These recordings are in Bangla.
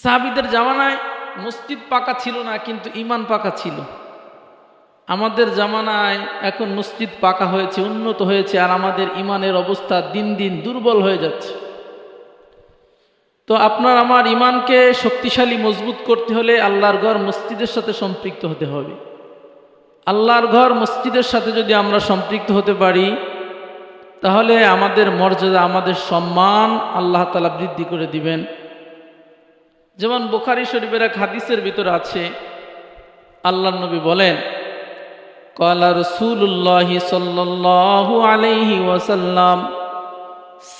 সাহাবীদের জামানায় মসজিদ পাকা ছিল না, কিন্তু ঈমান পাকা ছিল। আমাদের জামানায় এখন মসজিদ পাকা হয়েছে, উন্নত হয়েছে, আর আমাদের ঈমানের অবস্থা দিন দিন দুর্বল হয়ে যাচ্ছে। তো আপনার আমার ঈমানকে শক্তিশালী মজবুত করতে হলে আল্লাহর ঘর মসজিদের সাথে সম্পৃক্ত হতে হবে। আল্লাহর ঘর মসজিদের সাথে যদি আমরা সম্পৃক্ত হতে পারি, তাহলে আমাদের মর্যাদা, আমাদের সম্মান আল্লাহ তাআলা বৃদ্ধি করে দিবেন। যেমন বুখারী শরীফের এক হাদিসের ভিতরে আছে, আল্লাহর নবী বলেন, ক্বালা রাসূলুল্লাহি সাল্লাল্লাহু আলাইহি ওয়াসাল্লাম,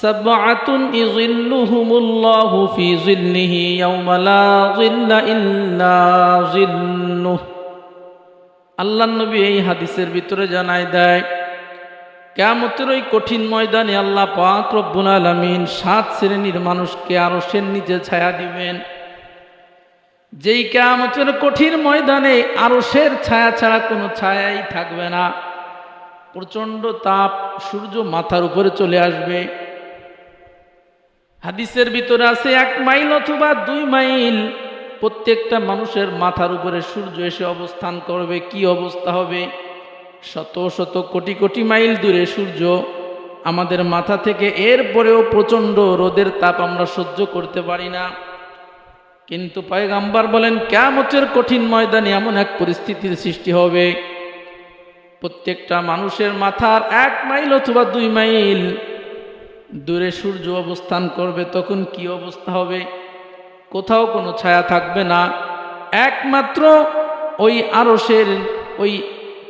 সাবআতুন ইযিল্লুহুমুল্লাহু ফি যিল্লিহি ইয়াওমা লা যিল্লা ইল্লা যিল্লুহু। আল্লাহর নবী এই হাদিসের ভিতরে জানায় দেয়, কিয়ামতের ওই কঠিন ময়দানে আল্লাহ পাক রব্বুল আলামিন 7 শ্রেণীর মানুষকে আরশের নিচে ছায়া দিবেন। যেই কিয়ামতের কঠিন ময়দানে আরশের ছায়া ছাড়া কোনো ছায়াই থাকবে না। প্রচণ্ড তাপ, সূর্য মাথার উপরে চলে আসবে। হাদিসের ভিতরে আছে 1 মাইল অথবা 2 মাইল প্রত্যেকটা মানুষের মাথার উপরে সূর্য এসে অবস্থান করবে। কি অবস্থা হবে! শত শত কোটি কোটি মাইল দূরে সূর্য আমাদের মাথা থেকে, এরপরেও প্রচণ্ড রোদের তাপ আমরা সহ্য করতে পারি না। কিন্তু পয়গম্বর বলেন, কিয়ামতের কঠিন ময়দানে এমন এক পরিস্থিতির সৃষ্টি হবে, প্রত্যেকটা মানুষের মাথার 1 মাইল অথবা 2 মাইল দূরে সূর্য অবস্থান করবে। তখন কি অবস্থা হবে! কোথাও কোনো ছায়া থাকবে না, একমাত্র ওই আরশের, ওই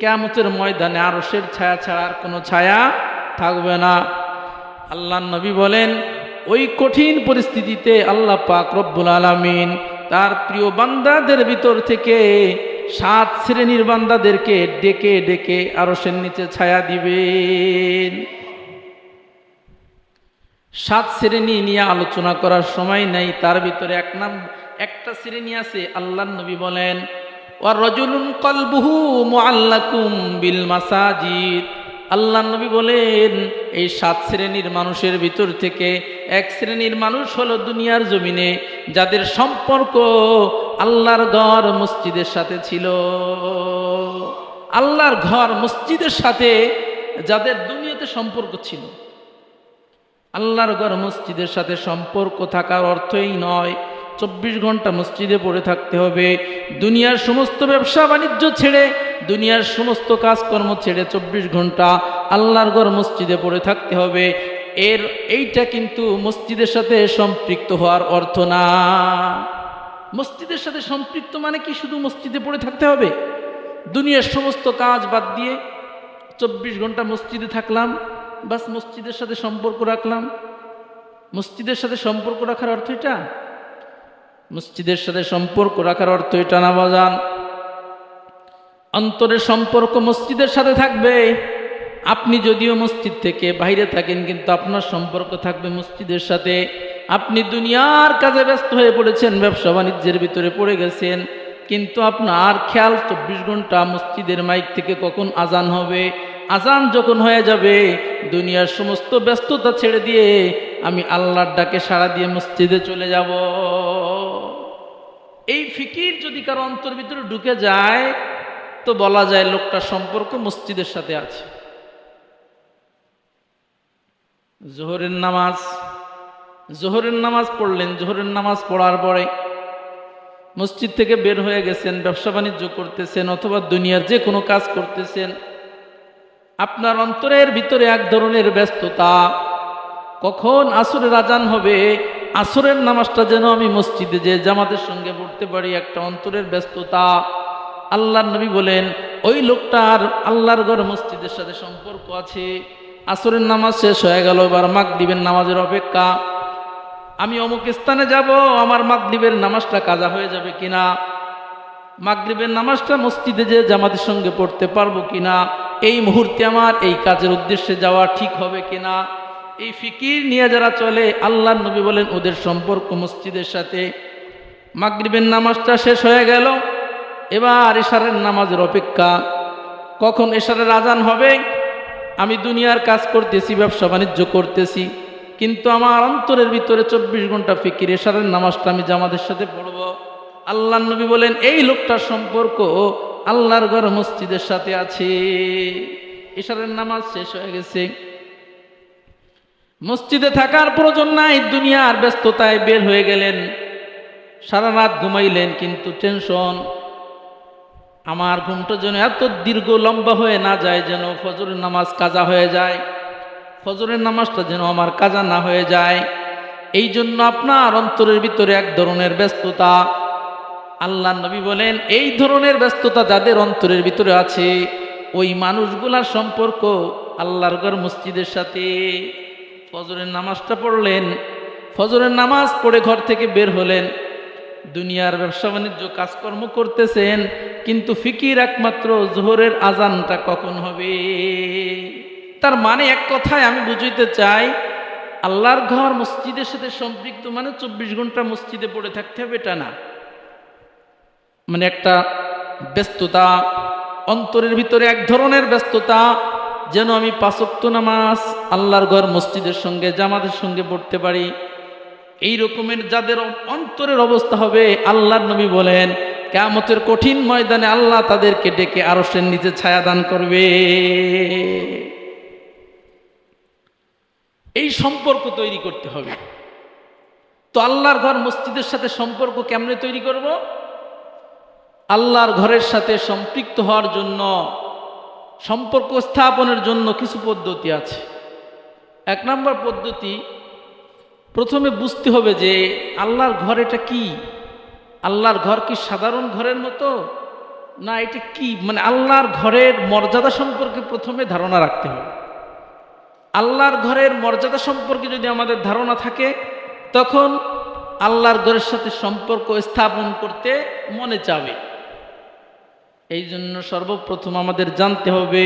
কিয়ামতের ময়দানে আরশের ছায়া ছাড়া আর কোনো ছায়া থাকবে না। আল্লাহর নবী বলেন, ওই কঠিন পরিস্থিতিতে আল্লাহ পাক রব্বুল আলামিন তার প্রিয় বান্দাদের ভিতর থেকে 7 শ্রেণীর বান্দাদেরকে ডেকে ডেকে আরশের নিচে ছায়া দিবেন। 7 শ্রেণী নিয়ে আলোচনা করার সময় নেই, তার ভিতরে একটা শ্রেণী আছে। আল্লাহর নবী বলেন, ওয়া রাজুলুন কলবুহু মুআল্লাকুম বিল মাসাজিদ। আল্লাহর নবী বলেন, এই 7 শ্রেণীর মানুষের ভিতর থেকে এক শ্রেণীর মানুষ হলো দুনিয়ার জমিনে যাদের সম্পর্ক আল্লাহর ঘর মসজিদের সাথে ছিল। আল্লাহর ঘর মসজিদের সাথে যাদের দুনিয়াতে সম্পর্ক ছিল। আল্লাহর ঘর মসজিদের সাথে সম্পর্ক থাকার অর্থই নয় 24 ঘন্টা মসজিদে পড়ে থাকতে হবে। দুনিয়ার সমস্ত ব্যবসা বাণিজ্য ছেড়ে, দুনিয়ার সমস্ত কাজকর্ম ছেড়ে 24 ঘন্টা আল্লাহর ঘর মসজিদে পড়ে থাকতে হবে। এইটা কিন্তু মসজিদের সাথে সম্পৃক্ত হওয়ার অর্থ না। মসজিদের সাথে সম্পৃক্ত মানে কি শুধু মসজিদে পড়ে থাকতে হবে? দুনিয়ার সমস্ত কাজ বাদ দিয়ে 24 ঘন্টা মসজিদে থাকলাম, বাস মসজিদের সাথে সম্পর্ক রাখলাম। মসজিদের সাথে সম্পর্ক রাখার অর্থ এটা? মসজিদের সাথে সম্পর্ক রাখার অর্থ এটা না বাজান। অন্তরের সম্পর্ক মসজিদের সাথে থাকবে। আপনি যদিও মসজিদ থেকে বাইরে থাকেন, কিন্তু আপনার সম্পর্ক থাকবে মসজিদের সাথে। আপনি দুনিয়ার কাজে ব্যস্ত হয়ে পড়েছেন, ব্যবসা বাণিজ্যের ভিতরে পড়ে গেছেন, কিন্তু আপনার খেয়াল 24 ঘন্টা মসজিদের মাইক থেকে কখন আজান হবে। আজান যখন হয়ে যাবে, দুনিয়ার সমস্ত ব্যস্ততা ছেড়ে দিয়ে আমি আল্লাহর ডাকে সাড়া দিয়ে মসজিদে চলে যাব। এই ফিকির যদি কারো অন্তর ভিতরে ঢুকে যায়, তো বলা যায় লোকটার সম্পর্ক মসজিদের সাথে আছে। জোহরের নামাজ পড়লেন, জোহরের নামাজ পড়ার পরে মসজিদ থেকে বের হয়ে গেছেন, ব্যবসা বাণিজ্য করতেছেন অথবা দুনিয়ার যে কোনো কাজ করতেছেন। আপনার অন্তরের ভিতরে এক ধরনের ব্যস্ততা, কখন আসরের আজান হবে, আসরের নামাজটা যেন আমি মসজিদে যে জামাতের সঙ্গে পড়তে পারি, একটা অন্তরের ব্যস্ততা। আল্লাহর নবী বলেন, ওই লোকটার আল্লাহর ঘর মসজিদের সাথে সম্পর্ক আছে। আসরের নামাজ শেষ হয়ে গেল, এবার মাগরিবের নামাজের অপেক্ষা। আমি অমুক স্থানে যাব, আমার মাগরিবের নামাজটা কাজা হয়ে যাবে কিনা, মাগরিবের নামাজটা মসজিদে যে জামাতের সঙ্গে পড়তে পারবো কিনা, এই মুহূর্তে আমার এই কাজের উদ্দেশ্যে যাওয়া ঠিক হবে কিনা, এই ফিকির নিয়ে যারা চলে, আল্লাহর নবী বলেন ওদের সম্পর্ক মসজিদের সাথে। মাগরিবের নামাজটা শেষ হয়ে গেল, এবার এশারের নামাজের অপেক্ষা, কখন এশারের আজান হবে। আমি দুনিয়ার কাজ করতেছি, ব্যবসা বাণিজ্য করতেছি, কিন্তু আমার অন্তরের ভিতরে 24 ঘন্টা ফিকির, এশারের নামাজটা আমি জামাতের সাথে পড়ব। আল্লাহর নবী বলেন এই লোকটার সম্পর্ক আল্লাহর ঘর মসজিদের সাথে আছে। এশারের নামাজ শেষ হয়ে গেছে, মসজিদে থাকার প্রয়োজন নাই, দুনিয়ার ব্যস্ততায় বের হয়ে গেলেন, সারা রাত ঘুমাইলেন, কিন্তু টেনশন আমার ঘুমটা যেন এত দীর্ঘ লম্বা হয়ে না যায়, যেন ফজরের নামাজ কাজা হয়ে যায়, ফজরের নামাজটা যেন আমার কাজা না হয়ে যায়। এই জন্য আপনার অন্তরের ভিতরে এক ধরনের ব্যস্ততা। আল্লাহ নবী বলেন এই ধরনের ব্যস্ততা যাদের অন্তরের ভিতরে আছে, ওই মানুষগুলার সম্পর্ক আল্লাহর ঘর মসজিদের সাথে। ফজরের নামাজটা পড়লেন, ফজরের নামাজ পড়ে ঘর থেকে বের হলেন, দুনিয়ার ব্যবসা বাণিজ্য কাজকর্ম করতেছেন, কিন্তু ফিকির একমাত্র জোহরের আজানটা কখন হবে। তার মানে এক কথায় আমি বুঝাইতে চাই, আল্লাহর ঘর মসজিদের সাথে সম্পৃক্ত মানে 24 ঘন্টা মসজিদে পড়ে থাকতে হবে এটা না, মানে একটা ব্যস্ততা অন্তরের ভিতরে, এক ধরনের ব্যস্ততা, যেন আমি 5 ওয়াক্ত নামাজ আল্লাহর ঘর মসজিদের সঙ্গে জামাতের সঙ্গে পড়তে পারি। এই রকমের যাদের অন্তরের অবস্থা হবে, আল্লাহর নবী বলেন কিয়ামতের কঠিন ময়দানে আল্লাহ তাদেরকে ডেকে আরশের নিচে ছায়া দান করবে। এই সম্পর্ক তৈরি করতে হবে। তো আল্লাহর ঘর মসজিদের সাথে সম্পর্ক কেমনে তৈরি করব? আল্লাহর ঘরের সাথে সম্পৃক্ত হওয়ার জন্য, সম্পর্ক স্থাপনের জন্য কিছু পদ্ধতি আছে। 1 নম্বর পদ্ধতি, প্রথমে বুঝতে হবে যে আল্লাহর ঘর এটা কি। আল্লাহর ঘর কি সাধারণ ঘরের মতো না, এটা কি, মানে আল্লাহর ঘরের মর্যাদা সম্পর্কে প্রথমে ধারণা রাখতে হবে। আল্লাহর ঘরের মর্যাদা সম্পর্কে যদি আমাদের ধারণা থাকে, তখন আল্লাহর ঘরের সাথে সম্পর্ক স্থাপন করতে মনে চাবে। এই জন্য সর্বপ্রথম আমাদের জানতে হবে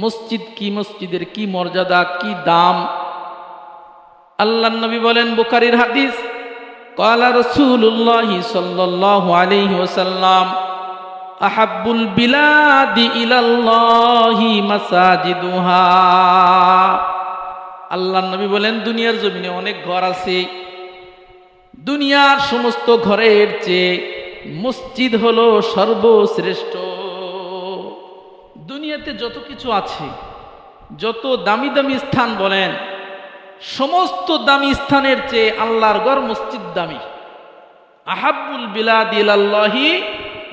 মসজিদ কি, মসজিদের কি মর্যাদা, কি দাম। আল্লাহর নবী বলেন, বুখারীর হাদিস, ক্বালা রাসূলুল্লাহ সাল্লাল্লাহু আলাইহি ওয়াসাল্লাম, আহাব্বুল বিলাদি ইলাল্লাহি মাসাজিদুহা। আল্লাহর নবী বলেন দুনিয়ার জমিনে অনেক ঘর আছে, দুনিয়ার সমস্ত ঘরের চেয়ে মসজিদ হলো সর্বশ্রেষ্ঠ। দুনিয়াতে যত কিছু আছে, যত দামি দামি স্থান বলেন, সমস্ত দামি স্থানের চেয়ে আল্লাহর ঘর মসজিদ দামি। আহাব্বুল বিলাদি ইলাল্লাহি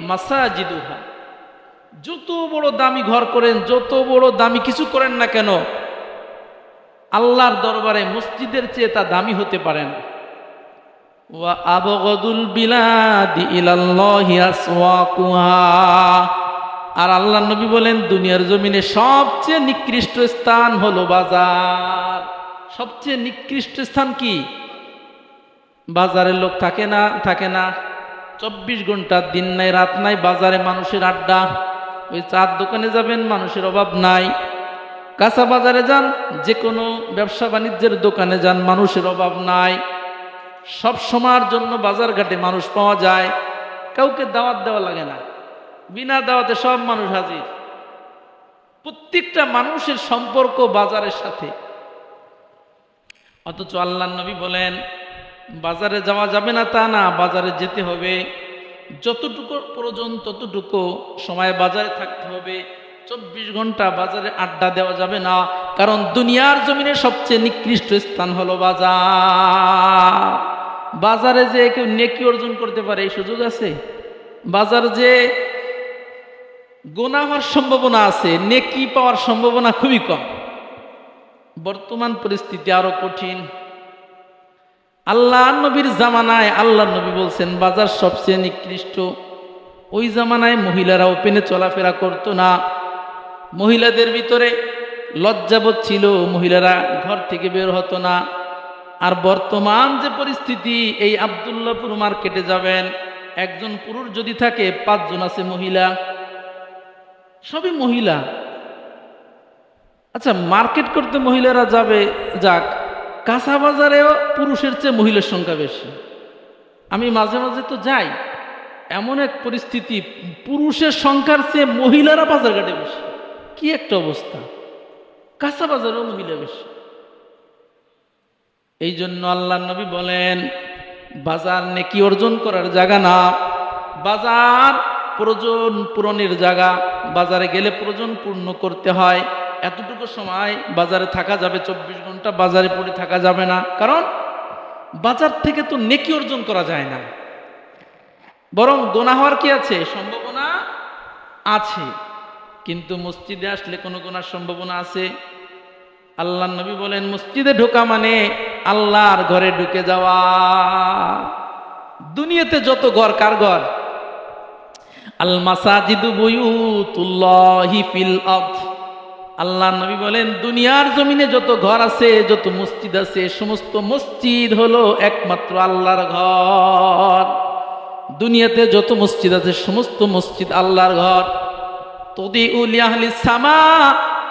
মাসাজিদুহা। যত বড় দামি ঘর করেন, যত বড় দামি কিছু করেন না কেন, আল্লাহর দরবারে মসজিদের চেয়ে তা দামি হতে পারে না। ওয়া আবগাদুল বিলাদি ইলাল্লাহি আসওয়াকুহা। আর আল্লাহর নবী বলেন দুনিয়ার জমিনে সবচেয়ে নিকৃষ্ট স্থান হলো বাজার। সবচেয়ে নিকৃষ্ট স্থান কি? বাজারের লোক থাকে না, থাকে না, 24 ঘন্টা দিন নাই রাত নাই বাজারে মানুষের আড্ডা। ওই চার দোকানে যাবেন, মানুষের অভাব নাই। কাঁচা বাজারে যান, যে কোনো ব্যবসা বাণিজ্যের দোকানে যান, মানুষের অভাব নাই। সব সময়ের জন্য বাজার ঘাটে মানুষ পাওয়া যায়, কাউকে দাওয়াত দেওয়া লাগে না, বিনা দাওয়াতে সব মানুষ হাজির। প্রত্যেকটা মানুষের সম্পর্ক বাজারের সাথে। অথচ আল্লাহর নবী বলেন বাজারে যাওয়া যাবে না তা না, বাজারে যেতে হবে। যতটুকু প্রয়োজন ততটুকু সময় বাজারে থাকতে হবে। 24 ঘন্টা বাজারে আড্ডা দেওয়া যাবে না, কারণ দুনিয়ার জমিনে সবচেয়ে নিকৃষ্ট স্থান হলো বাজার। বাজারে যে কেউ নেকি অর্জন করতে পারে এই সুযোগ আছে? বাজার যে গুনাহ হওয়ার সম্ভাবনা আছে, নেকি পাওয়ার সম্ভাবনা খুবই কম। বর্তমান পরিস্থিতি আরো কঠিন। আল্লাহর নবীর জামানায় আল্লাহর নবী বলছেন বাজার সবচেয়ে নিকৃষ্ট। ওই জামানায় মহিলারা ওপেনে চলাফেরা করতো না, মহিলাদের ভিতরে লজ্জাবোধ ছিল, মহিলারা ঘর থেকে বের হতো না। আর বর্তমান যে পরিস্থিতি, এই আব্দুল্লাহপুর মার্কেটে যাবেন, একজন পুরুষ যদি থাকে 5 জন আছে মহিলা, সবই মহিলা। আচ্ছা, মার্কেট করতে মহিলারা যাবে, যাক, কাঁচা বাজারেও পুরুষের চেয়ে মহিলার সংখ্যা বেশি। আমি মাঝে মাঝে তো যাই, এমন এক পরিস্থিতি, পুরুষের সংখ্যার চেয়ে মহিলারা বাজার ঘাটে বেশি। কি একটা অবস্থা! কাঁচা বাজারেও মহিলা বেশি। এই জন্য আল্লাহ নবী বলেন, বাজার নেকি অর্জন করার জায়গা না, বাজার প্রয়োজন পূরণের জায়গা। বাজারে গেলে প্রয়োজন পূর্ণ করতে হয়। এতটুকু সময় বাজারে থাকা যাবে, 24 ঘন্টা বাজারে পড়ে থাকা যাবে না, কারণ বাজার থেকে তো নেকি অর্জন করা যায় না, বরং গুনাহ হওয়ার কি আছে, সম্ভাবনা আছে। কিন্তু মসজিদে আসলে কোনো গুনার সম্ভাবনা আছে? আল্লাহ নবী বলেন, মসজিদে ঢোকা মানে আল্লাহর ঘরে ঢুকে যাওয়া। দুনিয়াতে যত ঘর, কার ঘর? আল মাসাজিদু বুয়ুতুল্লাহি ফিল আরদ। আল্লাহ নবী বলেন, দুনিয়ার জমিনে যত ঘর আছে, যত মসজিদ আছে, সমস্ত মসজিদ হলো একমাত্র আল্লাহর ঘর। দুনিয়াতে যত মসজিদ আছে সমস্ত মসজিদ আল্লাহর ঘর। তুদিউ লিআহলিস সামা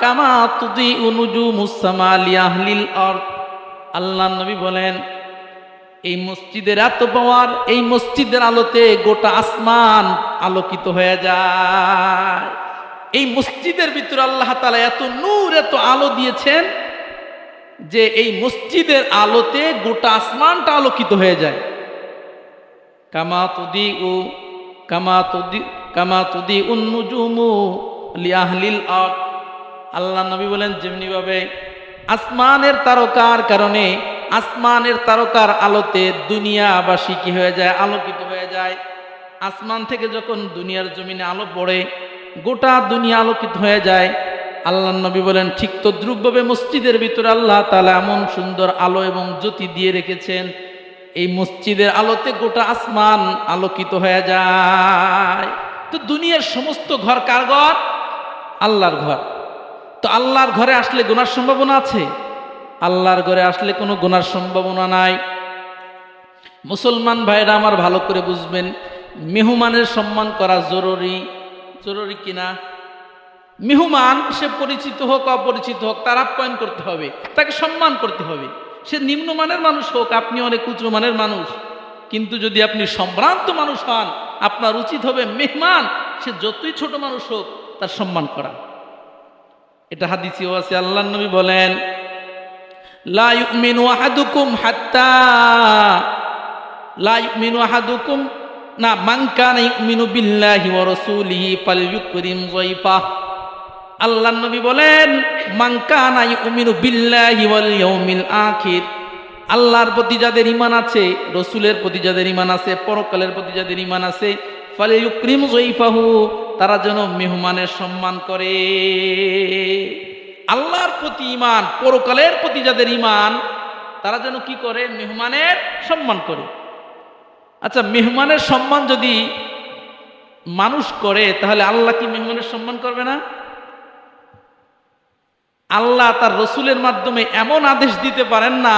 কামা তুদিউ নুজুমুস সামা লিআহলিল আরদ। আল্লাহ নবী বলেন, এই মসজিদের এত পাওয়ার, এই মসজিদের আলোতে গোটা আসমান আলোকিত হয়ে যায়। এই মসজিদের ভিতরে আল্লাহ তাআলা এত নূর, এত আলো দিয়েছেন যে এই মসজিদের আলোতে গোটা আসমানটা আলোকিত হয়ে যায়। কামা তুদিউ নুজুমু লিআহলিল আরদ। আল্লাহ নবী বলেন, যেমনি ভাবে আসমানের তারকার কারণে, আসমানের তারকার আলোতে দুনিয়াবাসী কি হয়ে যায়, আলোকিত হয়ে যায়। আসমান থেকে যখন দুনিয়ার জমিনে আলো পড়ে, গোটা দুনিয়া আলোকিত হয়ে যায়। আল্লাহ নবী বলেন, ঠিক তদ্রুপভাবে মসজিদের ভিতরে আল্লাহ তাআলা এমন সুন্দর আলো এবং জ্যোতি দিয়ে রেখেছেন, এই মসজিদের আলোতে গোটা আসমান আলোকিত হয়ে যায়। তো দুনিয়ার সমস্ত ঘর কার ঘর? আল্লাহর ঘর। তো আল্লাহর ঘরে আসলে গুনার সম্ভাবনা আছে? আল্লাহর ঘরে আসলে কোনো গুনার সম্ভাবনা নাই। মুসলমান ভাইরা আমার ভালো করে বুঝবেন, মেহমানের সম্মান করা জরুরি। জরুরি কিনা? মেহমান সে পরিচিত হোক অপরিচিত হোক, তার আপ্যায়ন করতে হবে, তাকে সম্মান করতে হবে। সে নিম্নমানের মানুষ হোক, আপনি অনেক উচ্চ মানের মানুষ, কিন্তু যদি আপনি সম্ভ্রান্ত মানুষ হন, আপনার উচিত হবে মেহমান, সে যতই ছোট মানুষ হোক, তার সম্মান করা। এটা হাদিসেও আছে। আল্লাহর নবী বলেন, লা ইউমিনু আহাদুকুম হাত্তা লা ইউমিনু আহাদুকুম না মান কানা ইউমিনু বিল্লাহি ওয়া রাসূলিহি ফালইউকরিম যায়ফাহ। আল্লাহর নবী বলেন, মান কানা ইউমিনু বিল্লাহি ওয়াল ইয়াউমিল আখির। আল্লাহর প্রতি যাদের ঈমান আছে, রাসূলের প্রতি যাদের ঈমান আছে, পরকালের প্রতি যাদের ঈমান আছে, ফালইউকরিম যায়ফাহু, তারা যেন মেহমানের সম্মান করে। আল্লাহর প্রতি ঈমান, পরকালের প্রতি যাদের ঈমান, তারা যেন কি করে? মেহমানের সম্মান করে। আচ্ছা, মেহমানের সম্মান যদি মানুষ করে, তাহলে আল্লাহ কি মেহমানের সম্মান করবে না? আল্লাহ তার রসুলের মাধ্যমে এমন আদেশ দিতে পারেন না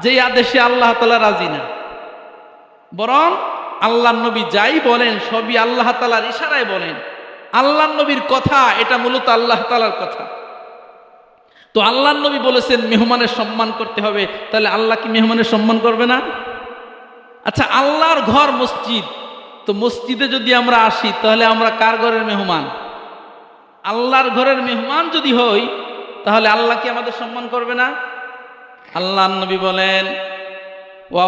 যে আদেশে আল্লাহ তাআলা রাজি না, বরং আল্লাহ নবী যাই বলেন সবই আল্লাহ তাআলার ইশারায় বলেন। আল্লাহ নবীর কথা এটা মূলত আল্লাহ তাআলার কথা। তো আল্লাহ নবী বলেছেন মেহমানের সম্মান করতে হবে, তাহলে আল্লাহ কি মেহমানের সম্মান করবে না? আচ্ছা, আল্লাহর ঘর মসজিদ, তো মসজিদে যদি আমরা আসি, তাহলে আমরা কার ঘরের মেহমান? আল্লাহর ঘরের মেহমান যদি হই, তাহলে আল্লাহ কি আমাদের সম্মান করবে না? আল্লাহ নবী বলেন, ওয়া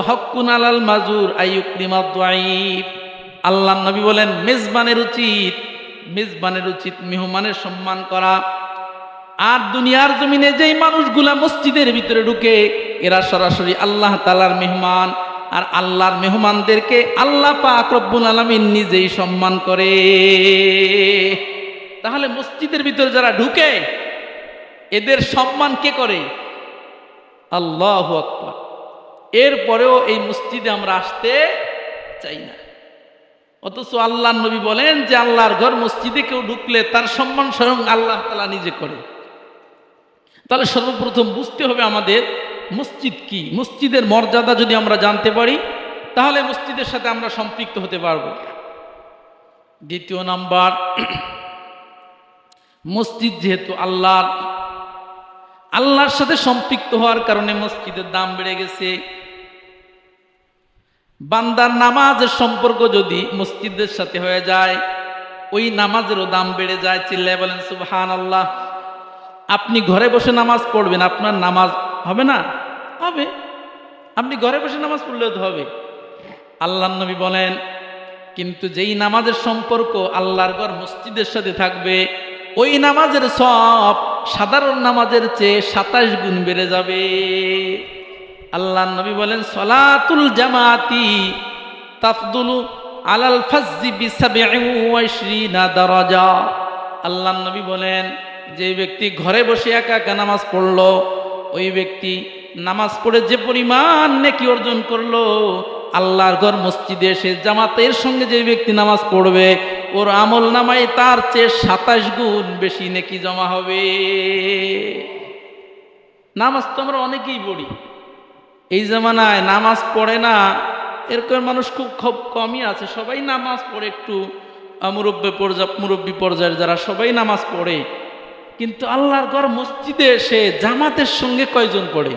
হক্কুন আলাল মাজুর আইয়ুকরিমা যায়ীফ। আল্লাহ নবী বলেন, মেজবানের উচিত মেহমানের সম্মান করা। আর দুনিয়ার জমিনে যেই মানুষগুলা মসজিদের ভিতরে ঢুকে, এরা সরাসরি আল্লাহ তাআলার মেহমান। আর আল্লাহর মেহমানদেরকে আল্লাহ পাক রব্বুল আলামিন নিজেই সম্মান করে। তাহলে মসজিদের ভিতরে যারা ঢুকে, এদের সম্মান কে করে? আল্লাহু আকবার। এরপরেও এই মসজিদে আমরা আসতে চাই না, অথচ আল্লাহর নবী বলেন যে আল্লাহর ঘর মসজিদে কেউ ঢুকলে তার সম্মান স্বয়ং আল্লাহ তাআলা নিজে করে। তাহলে সর্বপ্রথম বুঝতে হবে আমাদের মসজিদ কি। মসজিদের মর্যাদা যদি আমরা জানতে পারি, তাহলে মসজিদের সাথে আমরা সম্পৃক্ত হতে পারব। দ্বিতীয় নাম্বার, মসজিদ যেহেতু আল্লাহর সাথে সম্পৃক্ত হওয়ার কারণে মসজিদের দাম বেড়ে গেছে। বান্দার নামাজের সম্পর্ক যদি মসজিদের সাথে হয়ে যায়, ওই নামাজেরও দাম বেড়ে যায়। চিল্লায় বলেন সুবহানাল্লাহ। আপনি ঘরে বসে নামাজ পড়বেন, আপনার নামাজ হবে না? হবে। আপনি ঘরে বসে নামাজ পড়লেও তো হবে। আল্লাহর নবী বলেন, কিন্তু যেই নামাজের সম্পর্ক আল্লাহর ঘর মসজিদের সাথে থাকবে, ওই নামাজের সব সাধারণ নামাজের চেয়ে 27 গুণ বেড়ে যাবে। আল্লাহর নবী বলেন, সলাতুল জামাতি তাফদুলু আলাল ফাজ্জি বি27 দারাজা। আল্লাহর নবী বলেন, যে ব্যক্তি ঘরে বসে একা একা নামাজ পড়লো, ওই ব্যক্তি নামাজ পড়ে যে পরিমাণ নেকি অর্জন করলো, আল্লাহর ঘর মসজিদে এসে জামাতের সঙ্গে যে ব্যক্তি নামাজ পড়বে, ওর আমল নামায় তার চেয়ে 27 গুণ বেশি নেকি জমা হবে। নামাজ তো আমরা অনেকেই পড়ি, এই জামানায় নামাজ পড়ে না এরকম মানুষ খুব কমই আছে। সবাই নামাজ পড়ে, একটু মুরব্বী পর্যায়ের যারা, সবাই নামাজ পড়ে। কিন্তু আল্লাহর ঘর মসজিদে এসে জামাতের সঙ্গে কয়জন পড়ে?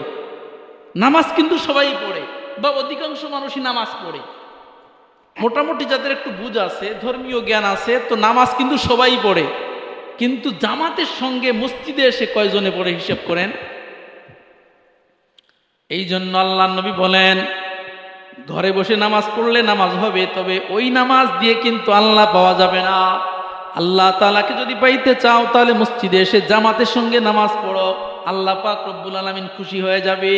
নামাজ কিন্তু সবাই পড়ে, বা অধিকাংশ মানুষই নামাজ পড়ে। মোটামুটি যাদের একটু বুঝ আছে, ধর্মীয় জ্ঞান আছে, তো নামাজ কিন্তু সবাই পড়ে। কিন্তু জামাতের সঙ্গে মসজিদে এসে কয়জনে পড়ে হিসাব করেন। এই জন্য আল্লাহর নবী বলেন, ঘরে বসে নামাজ পড়লে নামাজ হবে, তবে ওই নামাজ দিয়ে কিন্তু আল্লাহ পাওয়া যাবে না। আল্লাহ তাআলাকে যদি পাইতে চাও, তাহলে মসজিদে এসে জামাতের সঙ্গে নামাজ পড়ো, আল্লাহ পাক রব্বুল আলামিন খুশি হয়ে যাবে।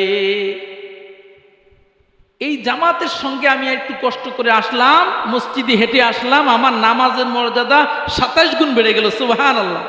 এই জামাতের সঙ্গে আমি একটু কষ্ট করে আসলাম, মসজিদে হেঁটে আসলাম, আমার নামাজের মর্যাদা 27 গুণ বেড়ে গেল। সুবহানাল্লাহ।